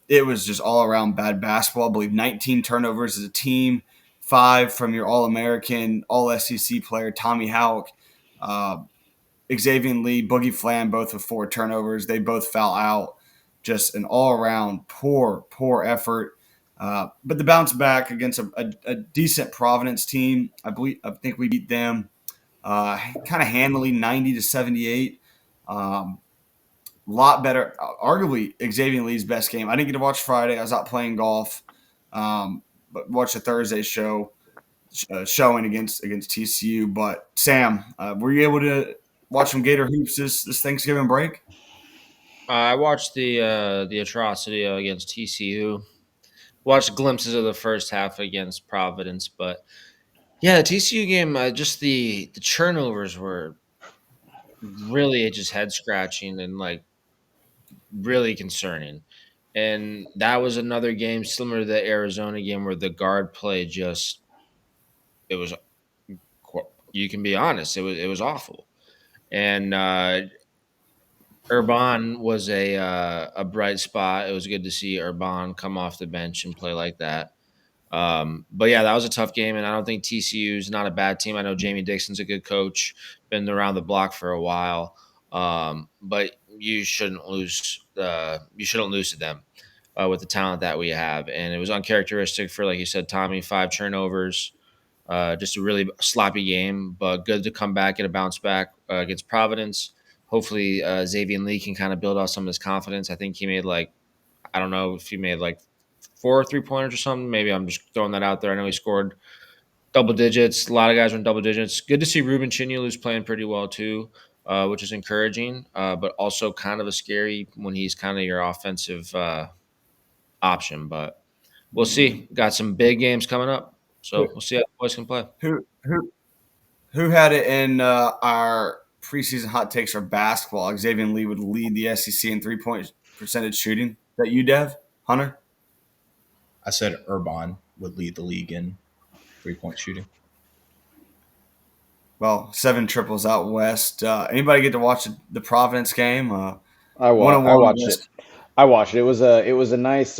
it was just all around bad basketball. I believe 19 turnovers as a team, 5 from your All-American, All-SEC player Tommy Houck. Xavier Lee, Boogie Flam, both with 4 turnovers. They both foul out. Just an all-around poor effort. But the bounce back against a decent Providence team, I think we beat them kind of handily, 90-78. Lot better. Arguably Xavier Lee's best game. I didn't get to watch Friday. I was out playing golf, but watched the Thursday showing against TCU. But Sam, were you able to watch some Gator hoops this Thanksgiving break? I watched the atrocity against TCU. Watched glimpses of the first half against Providence, but yeah, the TCU game, just the turnovers were really just head scratching and like really concerning. And that was another game similar to the Arizona game where the guard play just it was you can be honest, it was awful. And Urban was a bright spot. It was good to see Urban come off the bench and play like that. But yeah, that was a tough game, and I don't think TCU is not a bad team. I know Jamie Dixon's a good coach, been around the block for a while, but you shouldn't lose. You shouldn't lose to them with the talent that we have, and it was uncharacteristic for, like you said, Tommy, 5 turnovers. Just a really sloppy game, but good to come back and a bounce back against Providence. Hopefully, Xavier Lee can kind of build off some of his confidence. I think he made I don't know if he made 4 3-pointers or something. Maybe I'm just throwing that out there. I know he scored double digits. A lot of guys were in double digits. Good to see Ruben Chinyulu's playing pretty well too, which is encouraging, but also kind of a scary when he's kind of your offensive option. But we'll see. Got some big games coming up, so we'll see how the boys can play. Who had it in our preseason hot takes for basketball? Xavier Lee would lead the SEC in 3-point percentage shooting. Is that you, Dev? Hunter? I said Urban would lead the league in 3-point shooting. Well, 7 triples out west. Anybody get to watch the Providence game? I One-on-one watched West. it. I watched it. It was a nice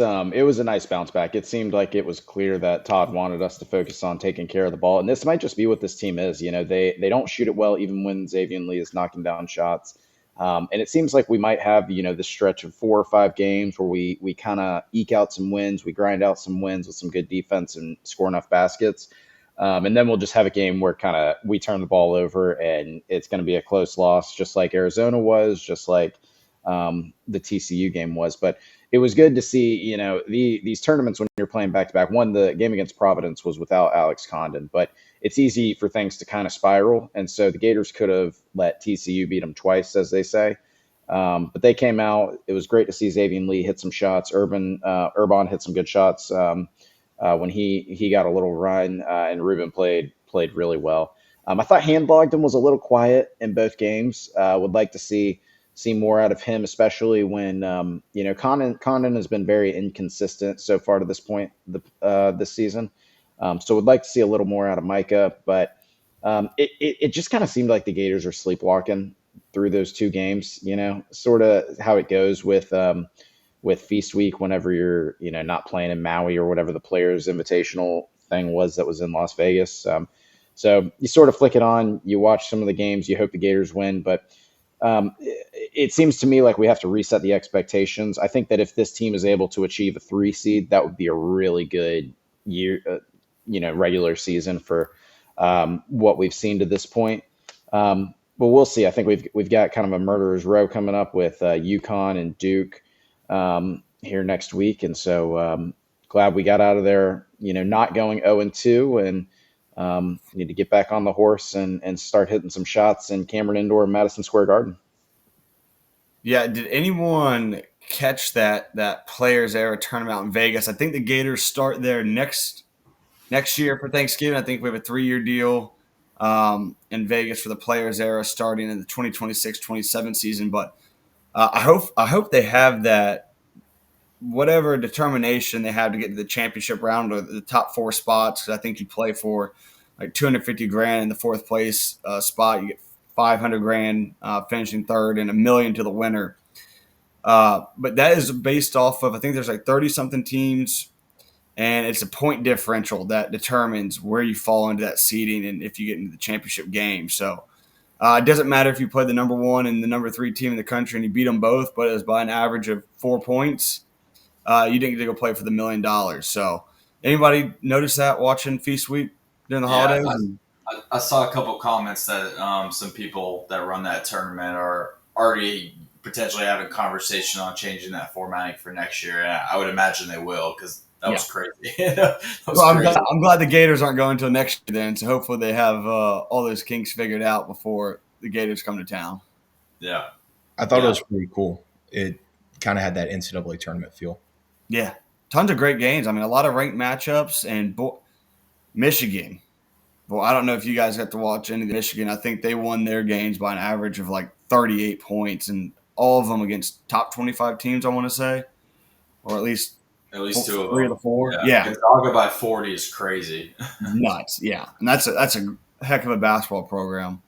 bounce back. It seemed like it was clear that Todd wanted us to focus on taking care of the ball, and this might just be what this team is. They don't shoot it well, even when Xavier Lee is knocking down shots. And it seems like we might have this stretch of 4 or 5 games where we kind of eke out some wins, we grind out some wins with some good defense and score enough baskets. And then we'll just have a game where kind of we turn the ball over and it's going to be a close loss, just like Arizona was, just like the TCU game was. But it was good to see, these tournaments when you're playing back to back. One, the game against Providence was without Alex Condon, but it's easy for things to kind of spiral. And so the Gators could have let TCU beat them twice, as they say. But they came out. It was great to see Xavier Lee hit some shots. Urban hit some good shots when he got a little run, and Ruben played really well. I thought Hand Bogdan was a little quiet in both games. Would like to see more out of him, especially when Condon has been very inconsistent so far to this point this season. So would like to see a little more out of Micah, but it just kind of seemed like the Gators are sleepwalking through those 2 games. Sort of how it goes with Feast Week whenever you're not playing in Maui or whatever the Players Invitational thing was that was in Las Vegas. So you sort of flick it on, you watch some of the games, you hope the Gators win, but it seems to me like we have to reset the expectations. I think that if this team is able to achieve a 3 seed, that would be a really good year, regular season for what we've seen to this point. But we'll see. I think we've got kind of a murderer's row coming up with UConn and Duke here next week, and so glad we got out of there. Not going 0-2, and need to get back on the horse and start hitting some shots in Cameron Indoor and Madison Square Garden. Yeah, did anyone catch that Players Era tournament out in Vegas? I think the Gators start there next year for Thanksgiving. I think we have a 3-year deal in Vegas for the Players Era starting in the 2026-27 season. But I hope they have that, whatever determination they have to get to the championship round or the top 4 spots. Because I think you play for like $250,000 in the 4th place spot. You get $500,000 finishing 3rd and $1 million to the winner. But that is based off of, I think there's like 30-something teams, and it's a point differential that determines where you fall into that seeding and if you get into the championship game. So it doesn't matter if you play the number 1 and the number 3 team in the country and you beat them both, but it was by an average of 4 points. You didn't get to go play for the $1 million. So anybody notice that watching Feast Week during the Yeah, holidays? I saw a couple comments that some people that run that tournament are already potentially having a conversation on changing that formatting for next year. And I would imagine they will, because that was crazy. That was Well, crazy. I'm glad the Gators aren't going until next year then. So hopefully they have all those kinks figured out before the Gators come to town. Yeah. I thought it was pretty cool. It kind of had that NCAA tournament feel. Yeah, tons of great games. I mean, a lot of ranked matchups. And Michigan. Well, I don't know if you guys got to watch any of the Michigan. I think they won their games by an average of like 38 points, and all of them against top 25 teams, I want to say, or at least 2 of them. 3 of the 4. Yeah. Gonzaga by 40 is crazy. Nuts. Yeah, and that's a heck of a basketball program.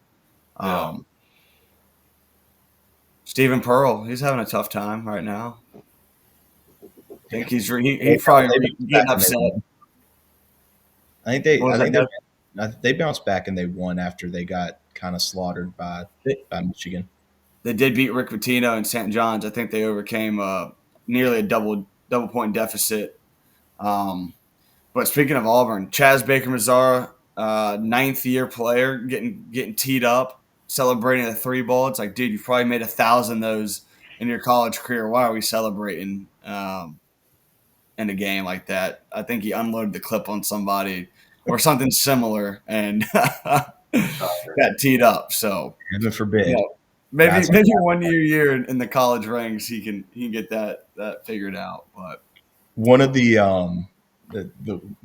Stephen Pearl, he's having a tough time right now. I think he's probably getting upset. I think they bounced back and they won after they got kind of slaughtered by Michigan. They did beat Rick Pitino and St. John's. I think they overcame nearly a double point deficit. But speaking of Auburn, Chaz Baker-Mazara, 9th-year player, getting teed up, celebrating a 3 ball. It's like, dude, you've probably made 1,000 those in your college career. Why are we celebrating in a game like that? I think he unloaded the clip on somebody or something similar and got teed up. So heaven forbid. Maybe 1 year in the college ranks he can get that figured out. But one of the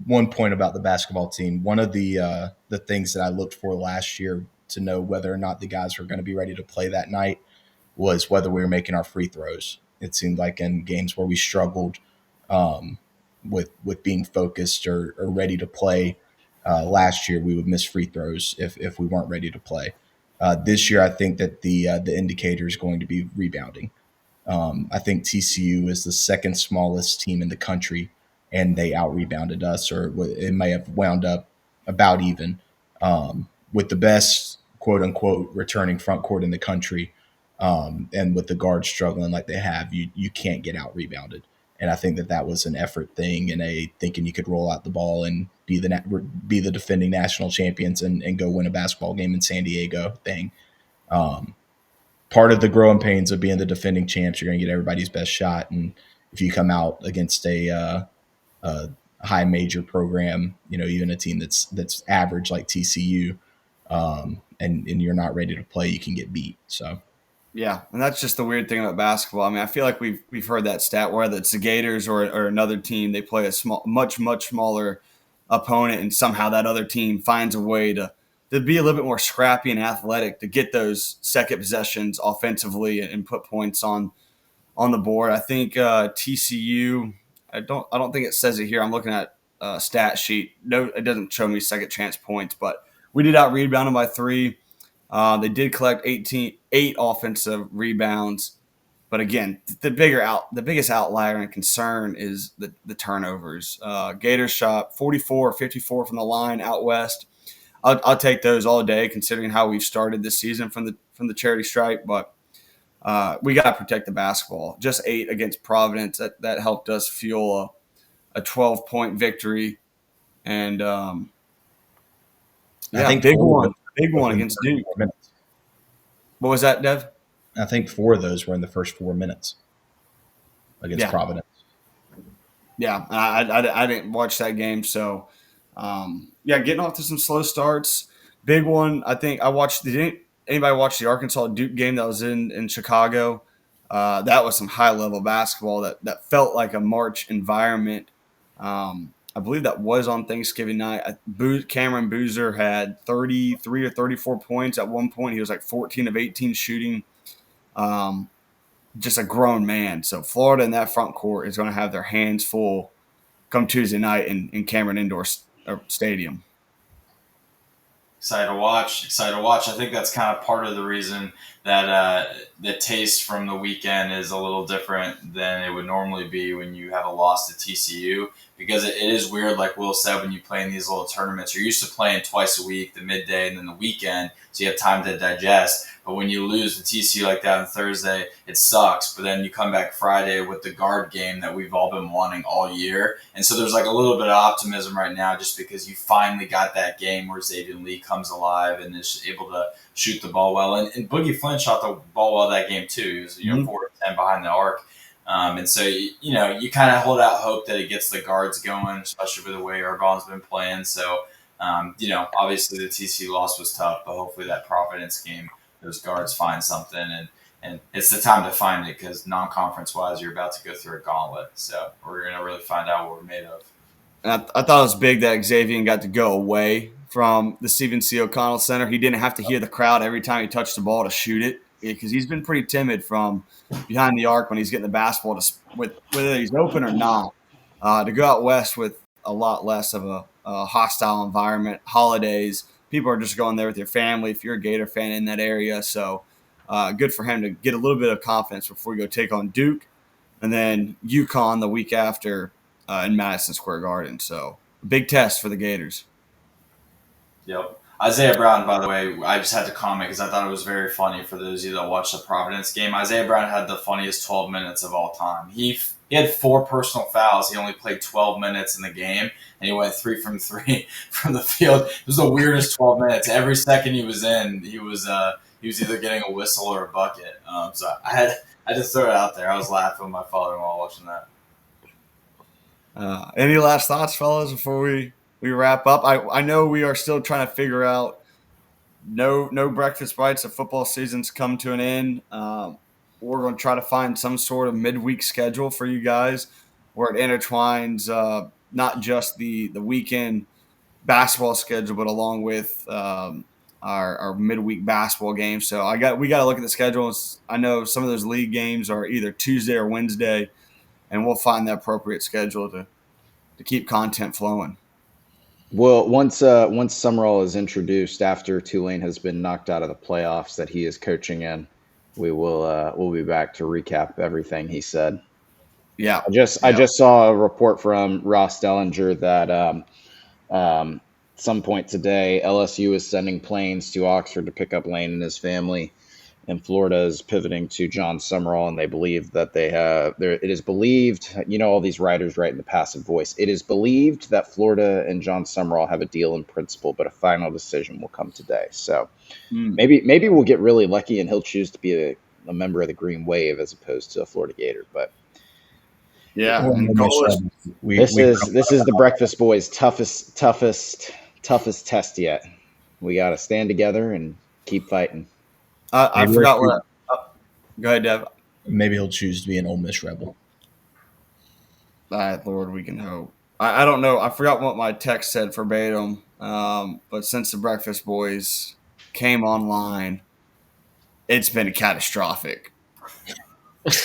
one point about the basketball team, one of the things that I looked for last year to know whether or not the guys were going to be ready to play that night was whether we were making our free throws. It seemed like in games where we struggled with being focused or ready to play last year, we would miss free throws if we weren't ready to play. This year, I think that the indicator is going to be rebounding. I think TCU is the second smallest team in the country, and they out-rebounded us, or it may have wound up about even. With the best, quote-unquote, returning front court in the country, and with the guards struggling like they have, you can't get out-rebounded. And I think that was an effort thing and a thinking you could roll out the ball and be the defending national champions and go win a basketball game in San Diego thing. Part of the growing pains of being the defending champs, you're going to get everybody's best shot. And if you come out against a high major program, even a team that's average like TCU, and you're not ready to play, you can get beat. So. Yeah, and that's just the weird thing about basketball. I mean, I feel like we've heard that stat, whether it's the Gators or another team, they play a much smaller opponent, and somehow that other team finds a way to be a little bit more scrappy and athletic to get those second possessions offensively and put points on the board. I think TCU. I don't think it says it here. I'm looking at a stat sheet. No, it doesn't show me second chance points, but we did out rebound them by 3. They did collect 8 offensive rebounds, but again, the biggest outlier and concern is the turnovers. Gators shot 44 54 from the line out west. I'll take those all day, considering how we've started this season from the charity stripe. But we got to protect the basketball. Just 8 against Providence that helped us fuel a 12-point victory, and I think big one against Duke. What was that, Dev? I think 4 of those were in the first 4 minutes against Providence. Yeah, I didn't watch that game, so getting off to some slow starts. Big one, I think I watched. Did anybody watch the Arkansas Duke game that was in Chicago? That was some high level basketball that felt like a March environment. I believe that was on Thanksgiving night. Cameron Boozer had 33 or 34 points. At one point, he was like 14 of 18 shooting. Just a grown man. So Florida in that front court is going to have their hands full come Tuesday night in Cameron Indoor Stadium. Excited to watch. I think that's kind of part of the reason that the taste from the weekend is a little different than it would normally be when you have a loss to TCU, because it is weird, like Will said, when you play in these little tournaments, you're used to playing twice a week, the midday and then the weekend, so you have time to digest. But when you lose to TCU like that on Thursday, it sucks. But then you come back Friday with the guard game that we've all been wanting all year. And so there's like a little bit of optimism right now just because you finally got that game where Xavier Lee comes alive and is able to shoot the ball well. And Boogie Flynn shot the ball well that game too. He was 4 of 10 behind the arc. And so, you kind of hold out hope that it gets the guards going, especially with the way Urban's been playing. So, obviously the TCU loss was tough, but hopefully that Providence game, those guards find something, and it's the time to find it because non-conference wise, you're about to go through a gauntlet. So we're going to really find out what we're made of. And I thought it was big that Xavier got to go away from the Stephen C. O'Connell Center. He didn't have to hear the crowd every time he touched the ball to shoot it, because he's been pretty timid from behind the arc when he's getting the basketball, whether he's open or not. To go out west with a lot less of a hostile environment, holidays, people are just going there with your family if you're a Gator fan in that area. So good for him to get a little bit of confidence before we go take on Duke and then UConn the week after in Madison Square Garden. So big test for the Gators. Yep. Isaiah Brown, by the way, I just had to comment because I thought it was very funny for those of you that watched the Providence game. Isaiah Brown had the funniest 12 minutes of all time. He had 4 personal fouls. He only played 12 minutes in the game, and he went 3 from 3 from the field. It was the weirdest 12 minutes. Every second he was in, he was either getting a whistle or a bucket. So I just throw it out there. I was laughing with my father-in-law watching that. Any last thoughts, fellas, before we wrap up? I know we are still trying to figure out no breakfast bites. The football season's come to an end. We're going to try to find some sort of midweek schedule for you guys where it intertwines not just the weekend basketball schedule, but along with our midweek basketball games. So we got to look at the schedules. I know some of those league games are either Tuesday or Wednesday, and we'll find the appropriate schedule to keep content flowing. Well, once Sumrall is introduced after Tulane has been knocked out of the playoffs that he is coaching in, we'll be back to recap everything he said. Yeah, I just saw a report from Ross Dellinger that some point today LSU is sending planes to Oxford to pick up Lane and his family, and Florida is pivoting to Jon Sumrall, and they believe that it is believed, all these writers write in the passive voice, it is believed that Florida and Jon Sumrall have a deal in principle, but a final decision will come today. So maybe we'll get really lucky and he'll choose to be a member of the Green Wave as opposed to a Florida Gator. But yeah, this is the Breakfast Boys' toughest test yet. We got to stand together and keep fighting. I forgot what. Go ahead, Dev. Maybe he'll choose to be an Ole Miss Rebel. Lord, we can hope. I don't know. I forgot what my text said verbatim. But since the Breakfast Boys came online, it's been catastrophic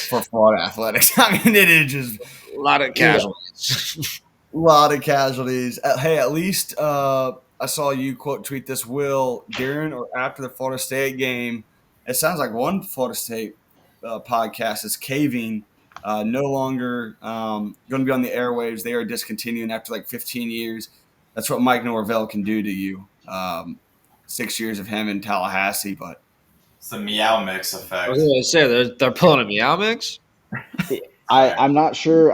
for Florida athletics. I mean, it is just A lot of casualties. A lot of casualties. Hey, at least I saw you quote tweet this, Will, during or after the Florida State game. It sounds like one Florida State podcast is caving, no longer going to be on the airwaves. They are discontinuing after like 15 years. That's what Mike Norvell can do to you. 6 years of him in Tallahassee, but it's the Meow Mix effect. I was going to say they're pulling a Meow Mix. I'm not sure.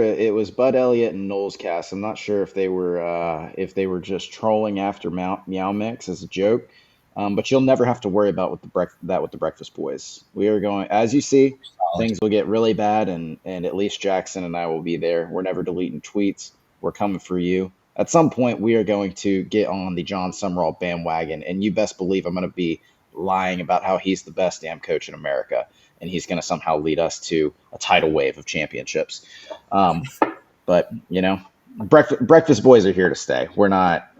It was Bud Elliott and Knowles Cast. I'm not sure if they were just trolling after Meow Mix as a joke. But you'll never have to worry about with the Breakfast Boys. We are going, as you see, things will get really bad, and at least Jackson and I will be there. We're never deleting tweets. We're coming for you. At some point, we are going to get on the Jon Sumrall bandwagon, and you best believe I'm going to be lying about how he's the best damn coach in America, and he's going to somehow lead us to a tidal wave of championships. But Breakfast Boys are here to stay. We're not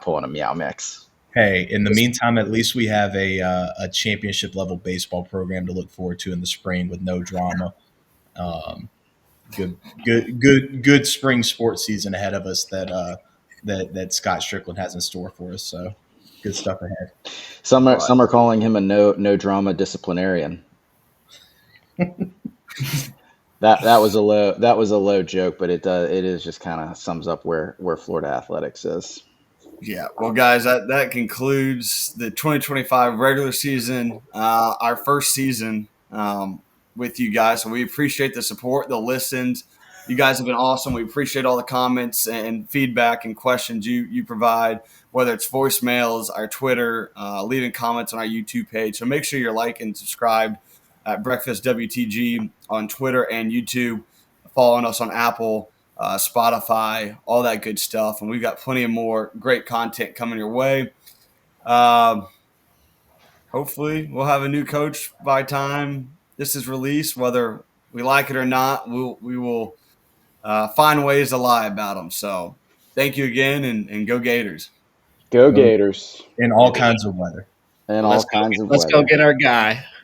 pulling a Meow Mix. Hey, in the meantime, at least we have a championship level baseball program to look forward to in the spring with no drama. Good spring sports season ahead of us that Scott Strickland has in store for us. So Good stuff ahead. Some are calling him a no drama disciplinarian. That was a low joke, but it is just kind of sums up where Florida athletics is. Yeah, well, guys, that concludes the 2025 regular season, our first season with you guys. So we appreciate the support, the listens. You guys have been awesome. We appreciate all the comments and feedback and questions you provide, whether it's voicemails, our Twitter, leaving comments on our YouTube page. So make sure you're liking and subscribed at Breakfast WTG on Twitter and YouTube, following us on Apple, Spotify, all that good stuff. And we've got plenty of more great content coming your way. Hopefully we'll have a new coach by time this is released, whether we like it or not. We will find ways to lie about them. So thank you again, and go Gators. Go Gators. In all kinds of weather. And all kinds of Let's weather. go get our guy.